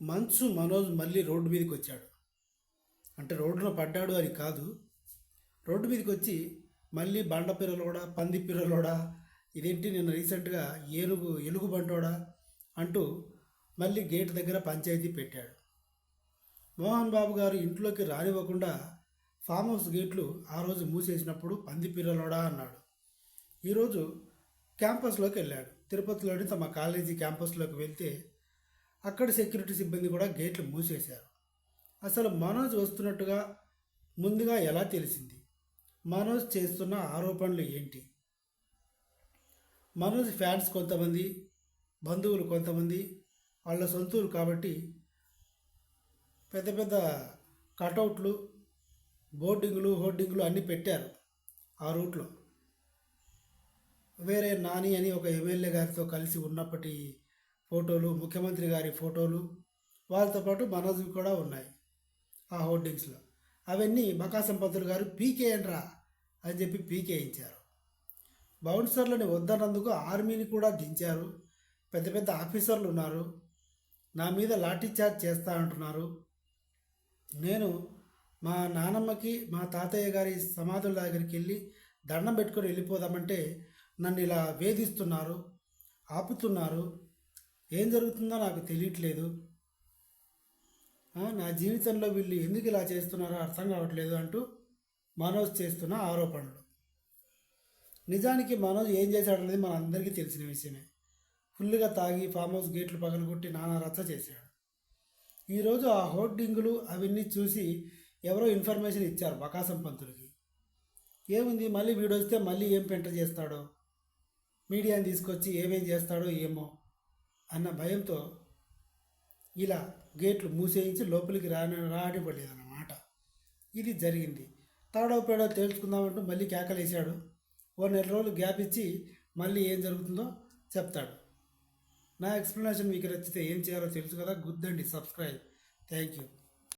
మంచు మనోజ్ మళ్ళీ రోడ్డు మీదకి వచ్చాడు. అంటే రోడ్డున పడ్డాడు అని కాదు, రోడ్డు మీదకి వచ్చి మళ్ళీ బండ పిర్రలోడా, పంది పిర్రలోడా, ఇదేంటి నిన్న రీసెంట్గా ఎలుగు బంటోడా అంటూ మళ్ళీ గేట్ దగ్గర పంచాయతీ పెట్టాడు. మోహన్ బాబు గారు ఇంట్లోకి రానివ్వకుండా ఫామ్ హౌస్ గేట్లు ఆ రోజు మూసేసినప్పుడు పంది పిర్రలోడా అన్నాడు. ఈరోజు క్యాంపస్లోకి వెళ్ళాడు. తిరుపతిలోని తమ కాలేజీ క్యాంపస్లోకి వెళ్తే అక్కడ సెక్యూరిటీ సిబ్బంది కూడా గేట్లు మూసేశారు. అసలు మనోజ్ వస్తున్నట్టుగా ముందుగా ఎలా తెలిసింది? మనోజ్ చేస్తున్న ఆరోపణలు ఏంటి? మనోజ్ ఫ్యాన్స్ కొంతమంది, బంధువులు కొంతమంది, వాళ్ళ సొంతూరు కాబట్టి పెద్ద పెద్ద కటౌట్లు, బోర్డింగులు, హోర్డింగులు అన్నీ పెట్టారు ఆ రూట్లో. వేరే నాని అని ఒక ఎమ్మెల్యే గారితో కలిసి ఉన్నప్పటి ఫోటోలు, ముఖ్యమంత్రి గారి ఫోటోలు, వాళ్ళతో పాటు మనోజ్వి కూడా ఉన్నాయి ఆ హోర్డింగ్స్లో. అవన్నీ బకాసం పంతులు గారు పీకేయండ్రా అని చెప్పి పీకేయించారు. బౌన్సర్లని వద్దన్నందుకు ఆర్మీని కూడా దించారు. పెద్ద పెద్ద ఆఫీసర్లు ఉన్నారు, నా మీద లాఠీ చార్జ్ చేస్తా అంటున్నారు. నేను మా నానమ్మకి, మా తాతయ్య గారి సమాధుల దగ్గరికి వెళ్ళి దండం పెట్టుకొని వెళ్ళిపోదామంటే నన్ను ఇలా వేధిస్తున్నారు, ఆపుతున్నారు. ఏం జరుగుతుందో నాకు తెలియట్లేదు. నా జీవితంలో వీళ్ళు ఎందుకు ఇలా చేస్తున్నారో అర్థం కావట్లేదు అంటూ మనోజ్ చేస్తున్న ఆరోపణలు. నిజానికి మనోజ్ ఏం చేశాడనేది మన అందరికీ తెలిసిన విషయమే. ఫుల్గా తాగి ఫామ్ హౌస్ గేట్లు పగలగొట్టి నానా రచ్చ చేశాడు. ఈరోజు ఆ హోర్డింగులు అవన్నీ చూసి ఎవరో ఇన్ఫర్మేషన్ ఇచ్చారు బకాసం పంతులకి. ఏముంది, మళ్ళీ వీడు వస్తే మళ్ళీ ఏం పెంట చేస్తాడో, మీడియాని తీసుకొచ్చి ఏమేం చేస్తాడో ఏమో అన్న భయంతో ఇలా గేట్లు మూసేయించి లోపలికి రానివ్వలేదన్నమాట. ఇది జరిగింది. తాడో పేడో తేల్చుకుందామంటూ మళ్ళీ కేకలేశాడు. ఓ నెల రోజులు గ్యాప్ ఇచ్చి మళ్ళీ ఏం జరుగుతుందో చెప్తాడు. నా ఎక్స్ప్లెనేషన్ మీకు నచ్చితే ఏం చేయాలో తెలుసు కదా, గుద్దండి సబ్స్క్రైబ్. Thank you.